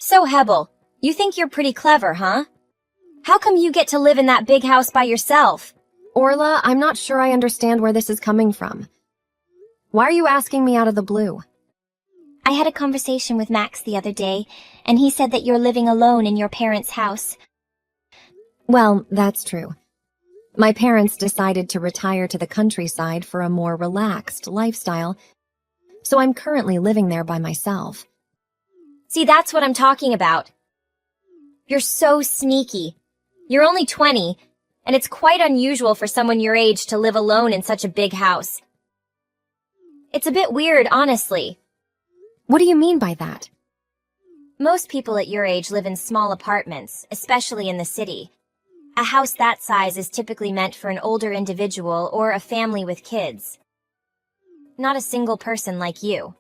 So, Hebel, you think you're pretty clever, huh? How come you get to live in that big house by yourself? Orla, I'm not sure I understand where this is coming from. Why are you asking me out of the blue? I had a conversation with Max the other day, and he said that you're living alone in your parents' house. Well, that's true. My parents decided to retire to the countryside for a more relaxed lifestyle, so I'm currently living there by myself. See, that's what I'm talking about. You're so sneaky. You're only 20, and it's quite unusual for someone your age to live alone in such a big house. It's a bit weird, honestly. What do you mean by that? Most people at your age live in small apartments, especially in the city. A house that size is typically meant for an older individual or a family with kids. Not a single person like you.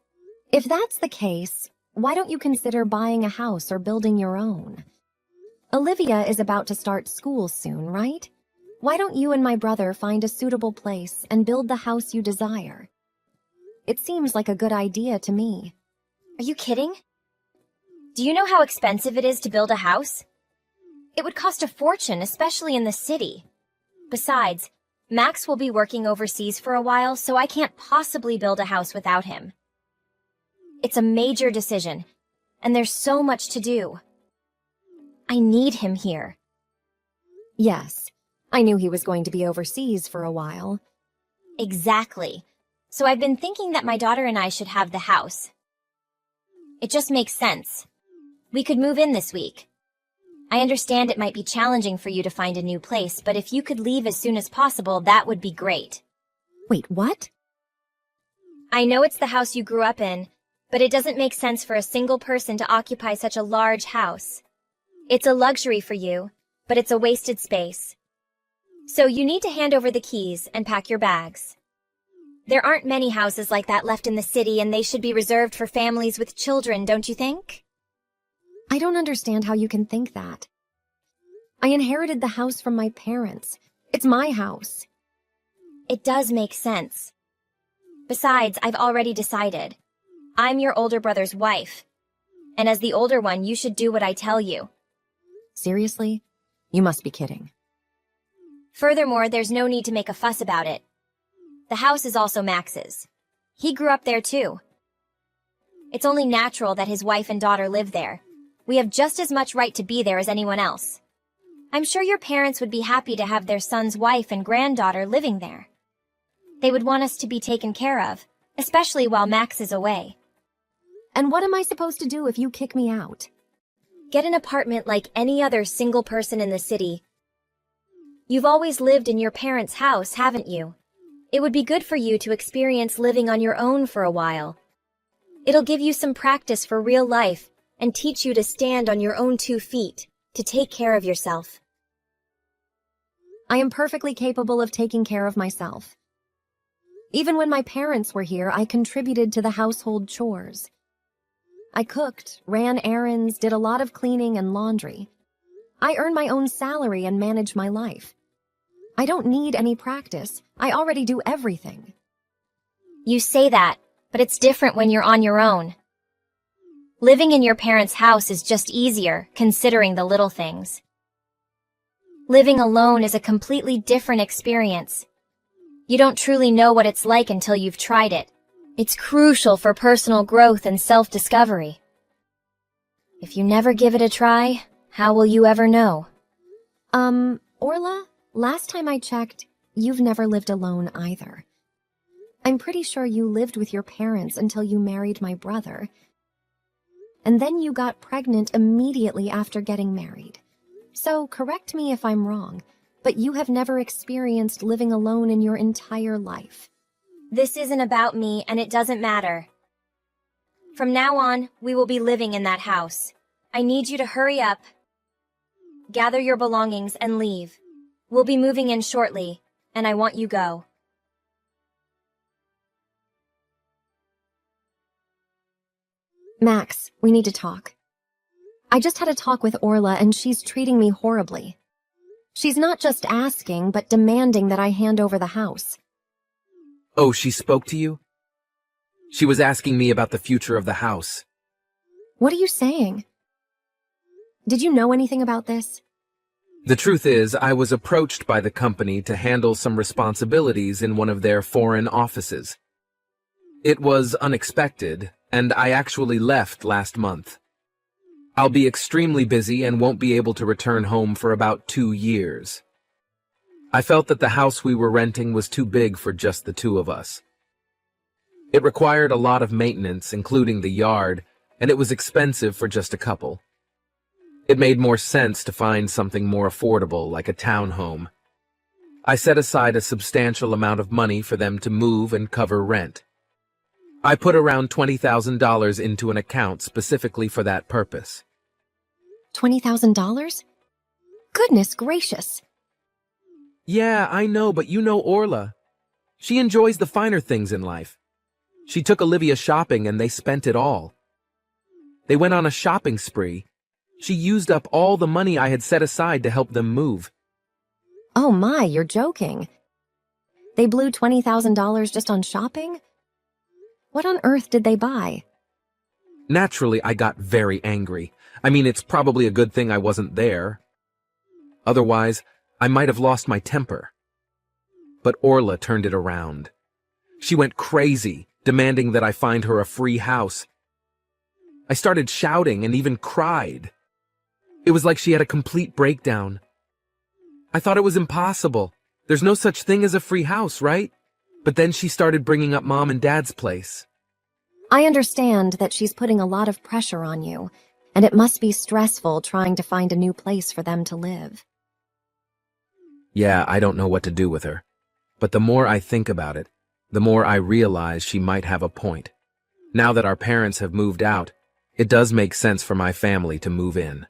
If that's the case, why don't you consider buying a house or building your own? Olivia is about to start school soon, right? Why don't you and my brother find a suitable place and build the house you desire? It seems like a good idea to me. Are you kidding? Do you know how expensive it is to build a house? It would cost a fortune, especially in the city. Besides, Max will be working overseas for a while, so I can't possibly build a house without him. It's a major decision, and there's so much to do. I need him here. Yes, I knew he was going to be overseas for a while. Exactly. So I've been thinking that my daughter and I should have the house. It just makes sense. We could move in this week. I understand it might be challenging for you to find a new place, but if you could leave as soon as possible, that would be great. Wait, what? I know it's the house you grew up in, but it doesn't make sense for a single person to occupy such a large house. It's a luxury for you, but it's a wasted space. So you need to hand over the keys and pack your bags. There aren't many houses like that left in the city, and they should be reserved for families with children, don't you think? I don't understand how you can think that. I inherited the house from my parents. It's my house. It does make sense. Besides, I've already decided. I'm your older brother's wife. And as the older one, you should do what I tell you. Seriously? You must be kidding. Furthermore, there's no need to make a fuss about it. The house is also Max's. He grew up there too. It's only natural that his wife and daughter live there. We have just as much right to be there as anyone else. I'm sure your parents would be happy to have their son's wife and granddaughter living there. They would want us to be taken care of, especially while Max is away. And what am I supposed to do if you kick me out? Get an apartment like any other single person in the city. You've always lived in your parents' house, haven't you? It would be good for you to experience living on your own for a while. It'll give you some practice for real life and teach you to stand on your own 2 feet, to take care of yourself. I am perfectly capable of taking care of myself. Even when my parents were here, I contributed to the household chores. I cooked, ran errands, did a lot of cleaning and laundry. I earn my own salary and manage my life. I don't need any practice. I already do everything. You say that, but it's different when you're on your own. Living in your parents' house is just easier, considering the little things. Living alone is a completely different experience. You don't truly know what it's like until you've tried it. It's crucial for personal growth and self-discovery. If you never give it a try, how will you ever know? Orla, last time I checked, you've never lived alone either. I'm pretty sure you lived with your parents until you married my brother. And then you got pregnant immediately after getting married. So correct me if I'm wrong, but you have never experienced living alone in your entire life. This isn't about me, and it doesn't matter. From now on, we will be living in that house. I need you to hurry up, gather your belongings, and leave. We'll be moving in shortly, and I want you go. Max, we need to talk. I just had a talk with Orla and she's treating me horribly. She's not just asking, but demanding that I hand over the house. Oh, she spoke to you? She was asking me about the future of the house. What are you saying? Did you know anything about this? The truth is, I was approached by the company to handle some responsibilities in one of their foreign offices. It was unexpected, and I actually left last month. I'll be extremely busy and won't be able to return home for about 2 years. I felt that the house we were renting was too big for just the two of us. It required a lot of maintenance, including the yard, and it was expensive for just a couple. It made more sense to find something more affordable, like a townhome. I set aside a substantial amount of money for them to move and cover rent. I put around $20,000 into an account specifically for that purpose. $20,000? Goodness gracious. Yeah, I know, but you know Orla. She enjoys the finer things in life. She took Olivia shopping and they spent it all. They went on a shopping spree. She used up all the money I had set aside to help them move. Oh my, you're joking. They blew $20,000 just on shopping? What on earth did they buy? Naturally, I got very angry. I mean, it's probably a good thing I wasn't there. Otherwise, I might have lost my temper. But Orla turned it around. She went crazy, demanding that I find her a free house. I started shouting and even cried. It was like she had a complete breakdown. I thought it was impossible. There's no such thing as a free house, right? But then she started bringing up Mom and Dad's place. I understand that she's putting a lot of pressure on you, and it must be stressful trying to find a new place for them to live. Yeah, I don't know what to do with her. But the more I think about it, the more I realize she might have a point. Now that our parents have moved out, it does make sense for my family to move in.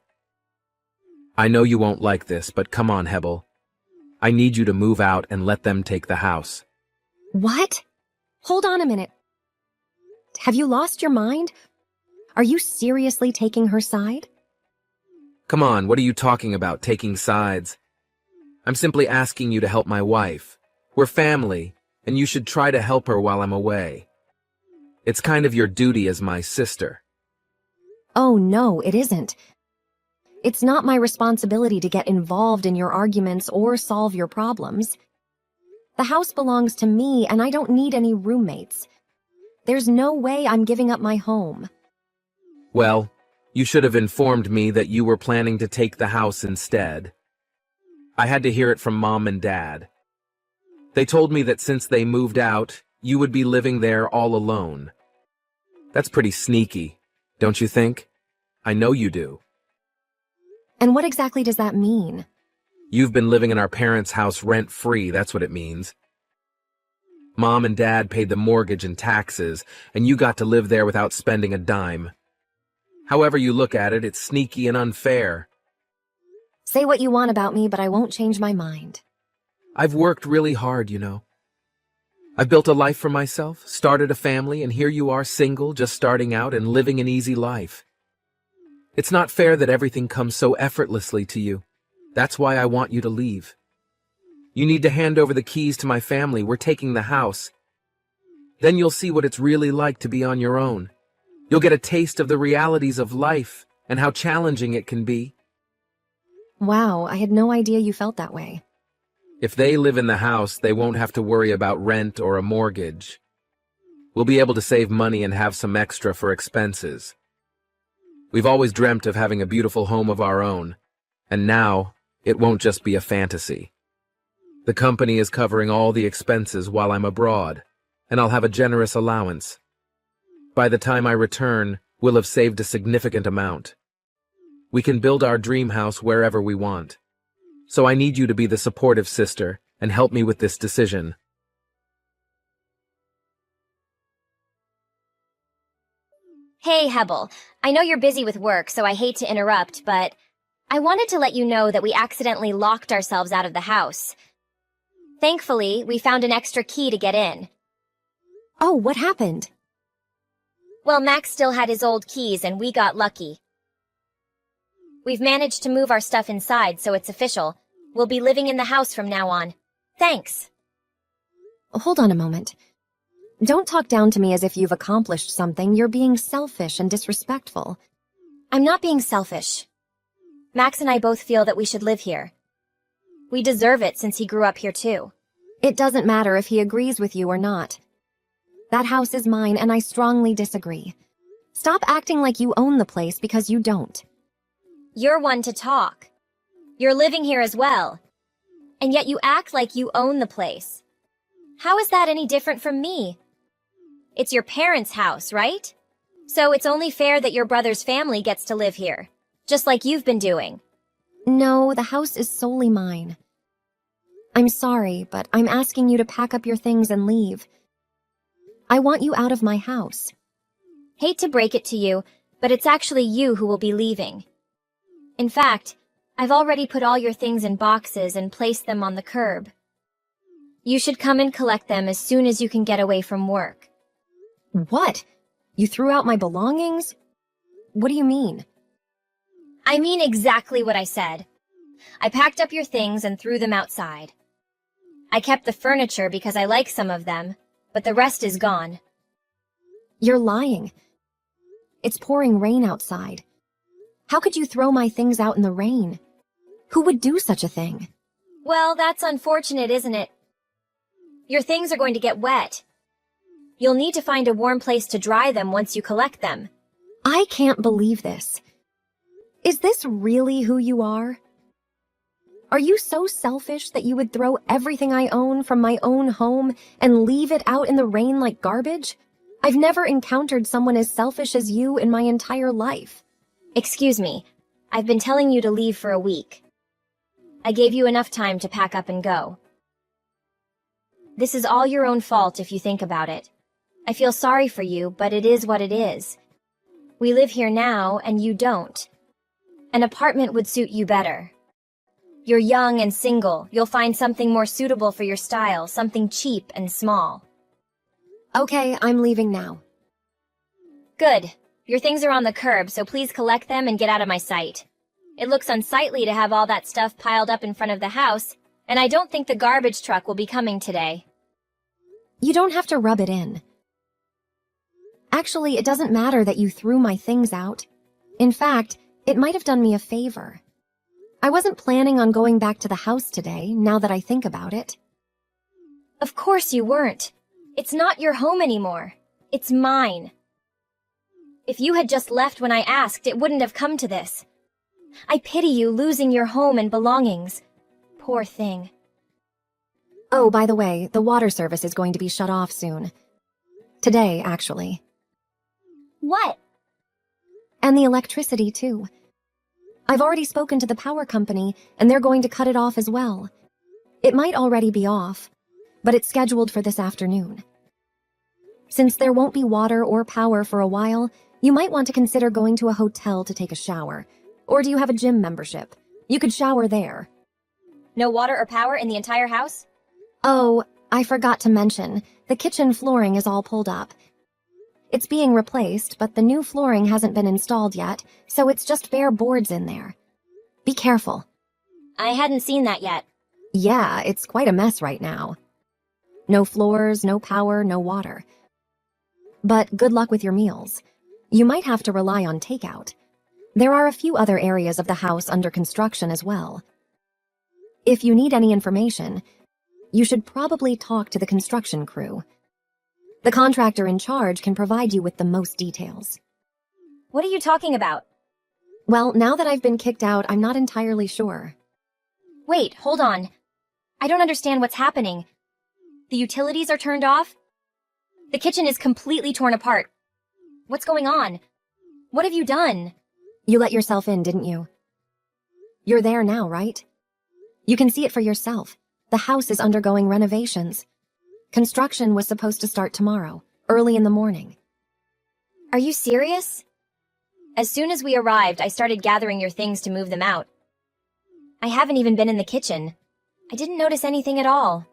I know you won't like this, but come on, Hebel. I need you to move out and let them take the house. What? Hold on a minute. Have you lost your mind? Are you seriously taking her side? Come on, what are you talking about, taking sides? I'm simply asking you to help my wife. We're family, and you should try to help her while I'm away. It's kind of your duty as my sister. Oh no, it isn't. It's not my responsibility to get involved in your arguments or solve your problems. The house belongs to me, and I don't need any roommates. There's no way I'm giving up my home. Well, you should have informed me that you were planning to take the house instead. I had to hear it from Mom and Dad. They told me that since they moved out, you would be living there all alone. That's pretty sneaky, don't you think? I know you do. And what exactly does that mean? You've been living in our parents' house rent-free, that's what it means. Mom and Dad paid the mortgage and taxes, and you got to live there without spending a dime. However you look at it, it's sneaky and unfair. Say what you want about me, but I won't change my mind. I've worked really hard, you know. I've built a life for myself, started a family, and here you are single, just starting out and living an easy life. It's not fair that everything comes so effortlessly to you. That's why I want you to leave. You need to hand over the keys to my family. We're taking the house. Then you'll see what it's really like to be on your own. You'll get a taste of the realities of life and how challenging it can be. Wow, I had no idea you felt that way. If they live in the house, they won't have to worry about rent or a mortgage. We'll be able to save money and have some extra for expenses. We've always dreamt of having a beautiful home of our own, and now it won't just be a fantasy. The company is covering all the expenses while I'm abroad, and I'll have a generous allowance. By the time I return, we'll have saved a significant amount. We can build our dream house wherever we want. So I need you to be the supportive sister and help me with this decision. Hey, Hebel. I know you're busy with work, so I hate to interrupt, but I wanted to let you know that we accidentally locked ourselves out of the house. Thankfully, we found an extra key to get in. Oh, what happened? Well, Max still had his old keys and we got lucky. We've managed to move our stuff inside, so it's official. We'll be living in the house from now on. Thanks. Hold on a moment. Don't talk down to me as if you've accomplished something. You're being selfish and disrespectful. I'm not being selfish. Max and I both feel that we should live here. We deserve it since he grew up here too. It doesn't matter if he agrees with you or not. That house is mine, and I strongly disagree. Stop acting like you own the place because you don't. You're one to talk. You're living here as well. And yet you act like you own the place. How is that any different from me? It's your parents' house, right? So it's only fair that your brother's family gets to live here, just like you've been doing. No, the house is solely mine. I'm sorry, but I'm asking you to pack up your things and leave. I want you out of my house. Hate to break it to you, but it's actually you who will be leaving. In fact, I've already put all your things in boxes and placed them on the curb. You should come and collect them as soon as you can get away from work. What? You threw out my belongings? What do you mean? I mean exactly what I said. I packed up your things and threw them outside. I kept the furniture because I like some of them, but the rest is gone. You're lying. It's pouring rain outside. How could you throw my things out in the rain? Who would do such a thing? Well, that's unfortunate, isn't it? Your things are going to get wet. You'll need to find a warm place to dry them once you collect them. I can't believe this. Is this really who you are? Are you so selfish that you would throw everything I own from my own home and leave it out in the rain like garbage? I've never encountered someone as selfish as you in my entire life. Excuse me, I've been telling you to leave for a week. I gave you enough time to pack up and go. This is all your own fault if you think about it. I feel sorry for you, but it is what it is. We live here now, and you don't. An apartment would suit you better. You're young and single. You'll find something more suitable for your style, something cheap and small. Okay, I'm leaving now. Good. Your things are on the curb, so please collect them and get out of my sight. It looks unsightly to have all that stuff piled up in front of the house, and I don't think the garbage truck will be coming today. You don't have to rub it in. Actually, it doesn't matter that you threw my things out. In fact, it might have done me a favor. I wasn't planning on going back to the house today, now that I think about it. Of course you weren't. It's not your home anymore. It's mine. If you had just left when I asked, it wouldn't have come to this. I pity you losing your home and belongings. Poor thing. Oh, by the way, the water service is going to be shut off soon. Today, actually. What? And the electricity, too. I've already spoken to the power company, and they're going to cut it off as well. It might already be off, but it's scheduled for this afternoon. Since there won't be water or power for a while, you might want to consider going to a hotel to take a shower. Or do you have a gym membership? You could shower there. No water or power in the entire house? Oh, I forgot to mention, the kitchen flooring is all pulled up. It's being replaced, but the new flooring hasn't been installed yet, so it's just bare boards in there. Be careful. I hadn't seen that yet. Yeah, it's quite a mess right now. No floors, no power, no water. But good luck with your meals. You might have to rely on takeout. There are a few other areas of the house under construction as well. If you need any information, you should probably talk to the construction crew. The contractor in charge can provide you with the most details. What are you talking about? Well, now that I've been kicked out, I'm not entirely sure. Wait, hold on. I don't understand what's happening. The utilities are turned off? The kitchen is completely torn apart. What's going on? What have you done? You let yourself in, didn't you? You're there now, right? You can see it for yourself. The house is undergoing renovations. Construction was supposed to start tomorrow, early in the morning. Are you serious? As soon as we arrived, I started gathering your things to move them out. I haven't even been in the kitchen. I didn't notice anything at all.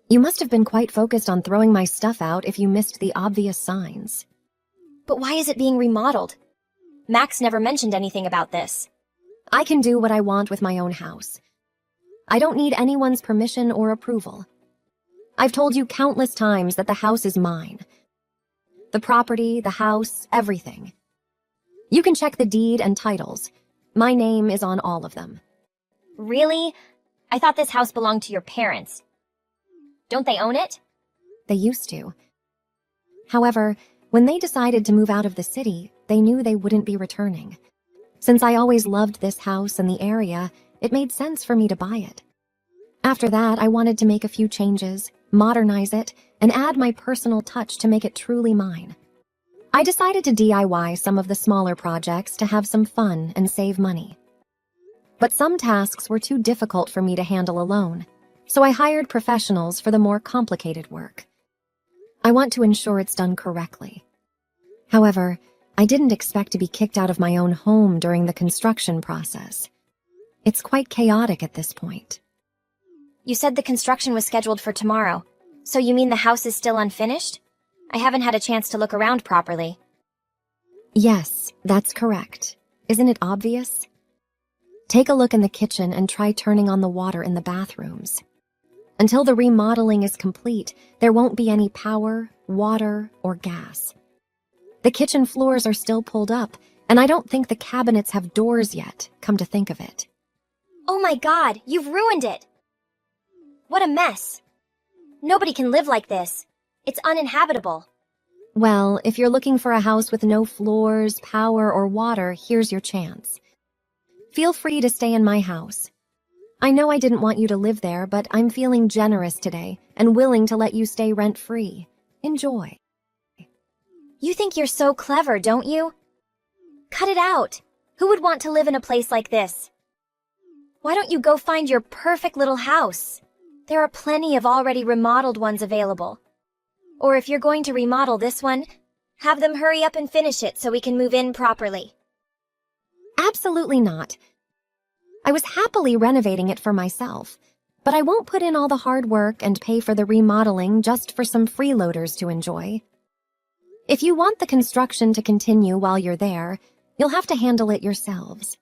You must have been quite focused on throwing my stuff out if you missed the obvious signs. But why is it being remodeled? Max never mentioned anything about this. I can do what I want with my own house. I don't need anyone's permission or approval. I've told you countless times that the house is mine. The property, the house, everything. You can check the deed and titles. My name is on all of them. Really? I thought this house belonged to your parents. Don't they own it? They used to. However, when they decided to move out of the city, they knew they wouldn't be returning. Since I always loved this house and the area, it made sense for me to buy it. After that, I wanted to make a few changes, modernize it, and add my personal touch to make it truly mine. I decided to DIY some of the smaller projects to have some fun and save money. But some tasks were too difficult for me to handle alone, so I hired professionals for the more complicated work. I want to ensure it's done correctly. However, I didn't expect to be kicked out of my own home during the construction process. It's quite chaotic at this point. You said the construction was scheduled for tomorrow, so you mean the house is still unfinished? I haven't had a chance to look around properly. Yes, that's correct. Isn't it obvious? Take a look in the kitchen and try turning on the water in the bathrooms. Until the remodeling is complete, there won't be any power, water, or gas. The kitchen floors are still pulled up, and I don't think the cabinets have doors yet, come to think of it. Oh my God, you've ruined it! What a mess! Nobody can live like this. It's uninhabitable. Well, if you're looking for a house with no floors, power, or water, here's your chance. Feel free to stay in my house. I know I didn't want you to live there, but I'm feeling generous today and willing to let you stay rent-free. Enjoy. You think you're so clever, don't you? Cut it out. Who would want to live in a place like this? Why don't you go find your perfect little house? There are plenty of already remodeled ones available. Or if you're going to remodel this one, have them hurry up and finish it so we can move in properly. Absolutely not. I was happily renovating it for myself, but I won't put in all the hard work and pay for the remodeling just for some freeloaders to enjoy. If you want the construction to continue while you're there, you'll have to handle it yourselves.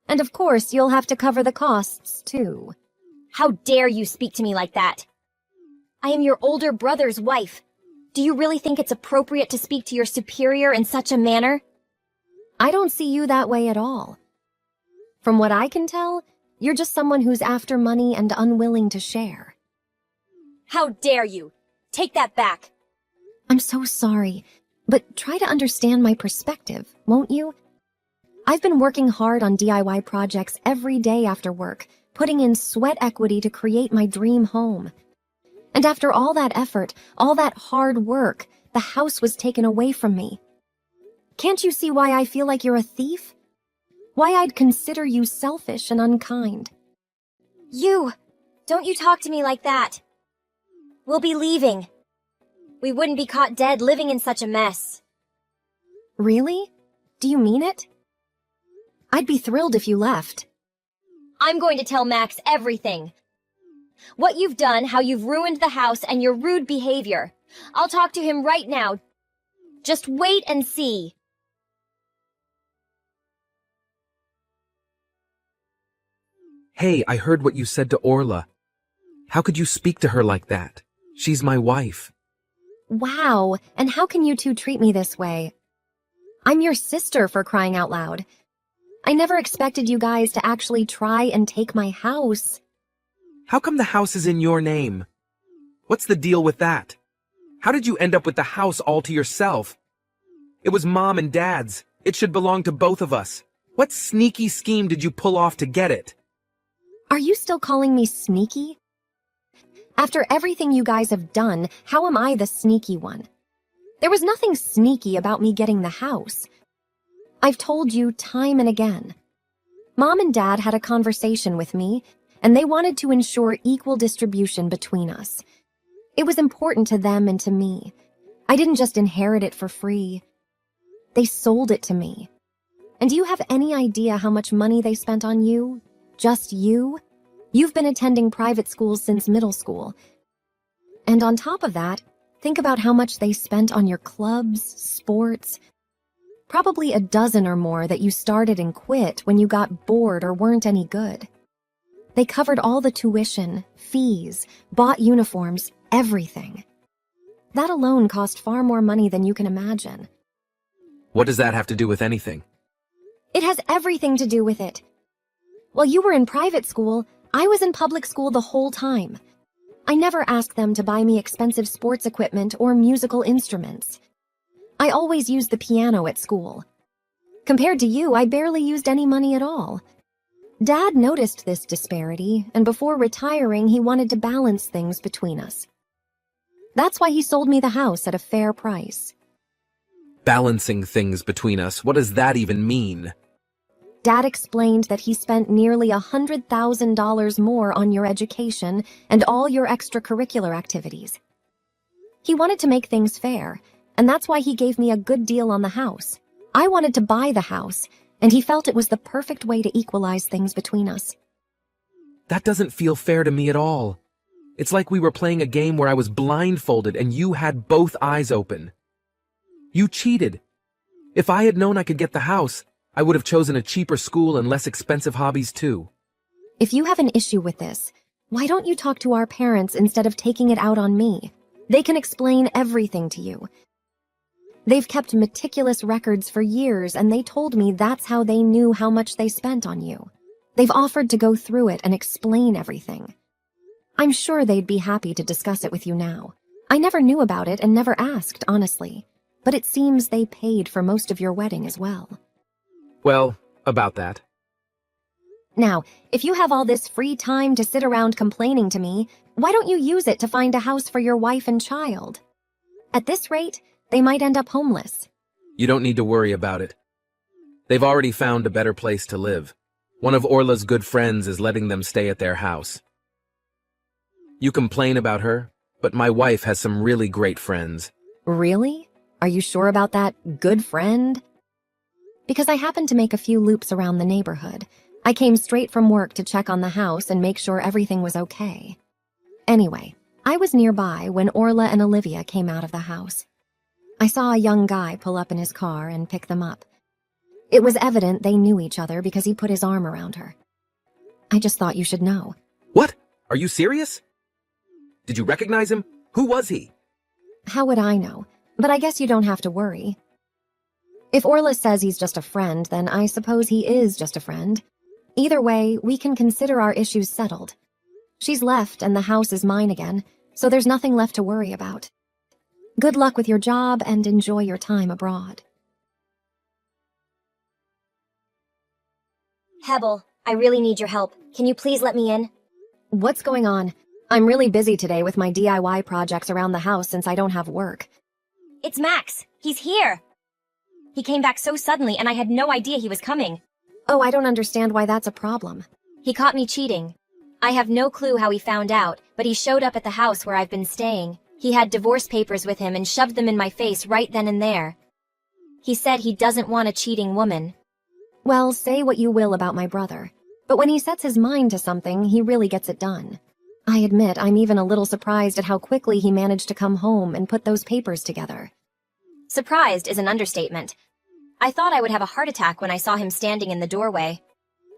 And of course, you'll have to cover the costs, too. How dare you speak to me like that? I am your older brother's wife. Do you really think it's appropriate to speak to your superior in such a manner? I don't see you that way at all. From what I can tell, you're just someone who's after money and unwilling to share. How dare you! Take that back! I'm so sorry, but try to understand my perspective, won't you? I've been working hard on DIY projects every day after work, putting in sweat equity to create my dream home. And after all that effort, all that hard work, the house was taken away from me. Can't you see why I feel like you're a thief? Why I'd consider you selfish and unkind? Don't you talk to me like that. We'll be leaving. We wouldn't be caught dead living in such a mess. Really? Do you mean it? I'd be thrilled if you left. I'm going to tell Max everything. What you've done, how you've ruined the house, and your rude behavior. I'll talk to him right now. Just wait and see. Hey, I heard what you said to Orla. How could you speak to her like that? She's my wife. Wow, and how can you two treat me this way? I'm your sister, for crying out loud. I never expected you guys to actually try and take my house. How come the house is in your name? What's the deal with that? How did you end up with the house all to yourself? It was Mom and Dad's. It should belong to both of us. What sneaky scheme did you pull off to get it? Are you still calling me sneaky? After everything you guys have done, how am I the sneaky one? There was nothing sneaky about me getting the house. I've told you time and again. Mom and Dad had a conversation with me, and they wanted to ensure equal distribution between us. It was important to them and to me. I didn't just inherit it for free. They sold it to me. And do you have any idea how much money they spent on you? Just you? You've been attending private schools since middle school. And on top of that, think about how much they spent on your clubs, sports. Probably a dozen or more that you started and quit when you got bored or weren't any good. They covered all the tuition, fees, bought uniforms, everything. That alone cost far more money than you can imagine. What does that have to do with anything? It has everything to do with it. While you were in private school, I was in public school the whole time. I never asked them to buy me expensive sports equipment or musical instruments. I always used the piano at school. Compared to you, I barely used any money at all. Dad noticed this disparity, and before retiring, he wanted to balance things between us. That's why he sold me the house at a fair price. Balancing things between us, what does that even mean? Dad explained that he spent nearly $100,000 more on your education and all your extracurricular activities. He wanted to make things fair, and that's why he gave me a good deal on the house. I wanted to buy the house, and he felt it was the perfect way to equalize things between us. That doesn't feel fair to me at all. It's like we were playing a game where I was blindfolded and you had both eyes open. You cheated. If I had known I could get the house, I would have chosen a cheaper school and less expensive hobbies too. If you have an issue with this, why don't you talk to our parents instead of taking it out on me? They can explain everything to you. They've kept meticulous records for years, and they told me that's how they knew how much they spent on you. They've offered to go through it and explain everything. I'm sure they'd be happy to discuss it with you now. I never knew about it and never asked, honestly. But it seems they paid for most of your wedding as well. Well, about that. Now, if you have all this free time to sit around complaining to me, why don't you use it to find a house for your wife and child? At this rate, they might end up homeless. You don't need to worry about it. They've already found a better place to live. One of Orla's good friends is letting them stay at their house. You complain about her, but my wife has some really great friends. Really? Are you sure about that, good friend? Because I happened to make a few loops around the neighborhood. I came straight from work to check on the house and make sure everything was okay. Anyway, I was nearby when Orla and Olivia came out of the house. I saw a young guy pull up in his car and pick them up. It was evident they knew each other because he put his arm around her. I just thought you should know. What? Are you serious? Did you recognize him? Who was he? How would I know? But I guess you don't have to worry. If Orla says he's just a friend, then I suppose he is just a friend. Either way, we can consider our issues settled. She's left and the house is mine again, so there's nothing left to worry about. Good luck with your job and enjoy your time abroad. Hebel, I really need your help. Can you please let me in? What's going on? I'm really busy today with my DIY projects around the house since I don't have work. It's Max. He's here. He came back so suddenly and I had no idea he was coming. Oh, I don't understand why that's a problem. He caught me cheating. I have no clue how he found out, but he showed up at the house where I've been staying. He had divorce papers with him and shoved them in my face right then and there. He said he doesn't want a cheating woman. Well, say what you will about my brother, but when he sets his mind to something, he really gets it done. I admit I'm even a little surprised at how quickly he managed to come home and put those papers together. Surprised is an understatement. I thought I would have a heart attack when I saw him standing in the doorway.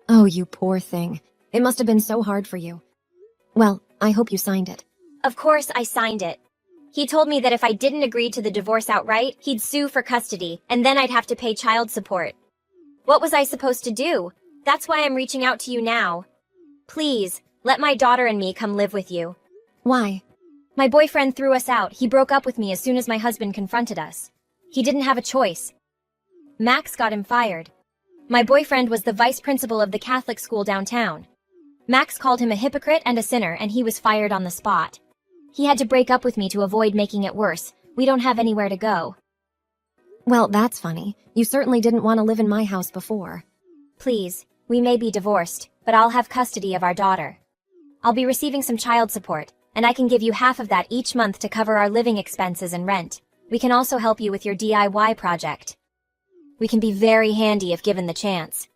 Oh, you poor thing. It must have been so hard for you. Well, I hope you signed it. Of course I signed it. He told me that if I didn't agree to the divorce outright, he'd sue for custody, and then I'd have to pay child support. What was I supposed to do? That's why I'm reaching out to you now. Please, let my daughter and me come live with you. Why? My boyfriend threw us out. He broke up with me as soon as my husband confronted us. He didn't have a choice. Max got him fired. My boyfriend was the vice principal of the Catholic school downtown. Max called him a hypocrite and a sinner, and he was fired on the spot. He had to break up with me to avoid making it worse. We don't have anywhere to go. Well, that's funny. You certainly didn't want to live in my house before. Please, we may be divorced, but I'll have custody of our daughter. I'll be receiving some child support, and I can give you half of that each month to cover our living expenses and rent. We can also help you with your DIY project. We can be very handy if given the chance.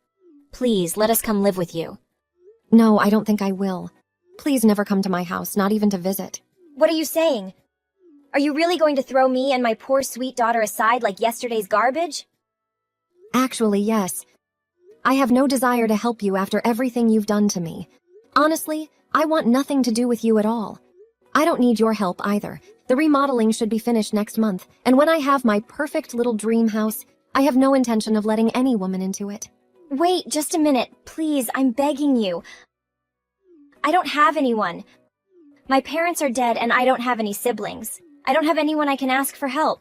Please, let us come live with you. No, I don't think I will. Please never come to my house, not even to visit. What are you saying? Are you really going to throw me and my poor sweet daughter aside like yesterday's garbage? Actually, yes. I have no desire to help you after everything you've done to me. Honestly, I want nothing to do with you at all. I don't need your help either. The remodeling should be finished next month, and when I have my perfect little dream house, I have no intention of letting any woman into it. Wait, just a minute. Please, I'm begging you. I don't have anyone. My parents are dead and I don't have any siblings. I don't have anyone I can ask for help.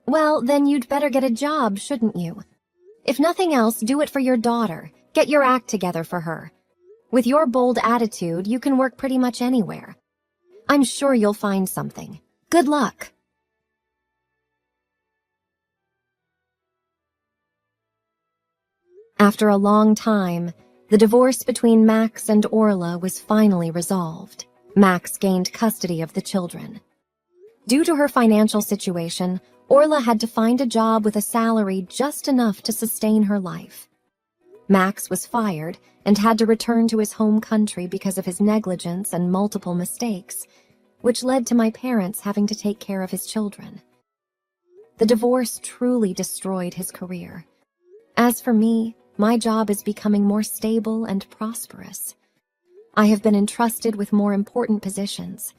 Well, then you'd better get a job, shouldn't you? If nothing else, do it for your daughter. Get your act together for her. With your bold attitude, you can work pretty much anywhere. I'm sure you'll find something. Good luck. After a long time, the divorce between Max and Orla was finally resolved. Max gained custody of the children. Due to her financial situation, Orla had to find a job with a salary just enough to sustain her life. Max was fired and had to return to his home country because of his negligence and multiple mistakes, which led to my parents having to take care of his children. The divorce truly destroyed his career. As for me, my job is becoming more stable and prosperous. I have been entrusted with more important positions.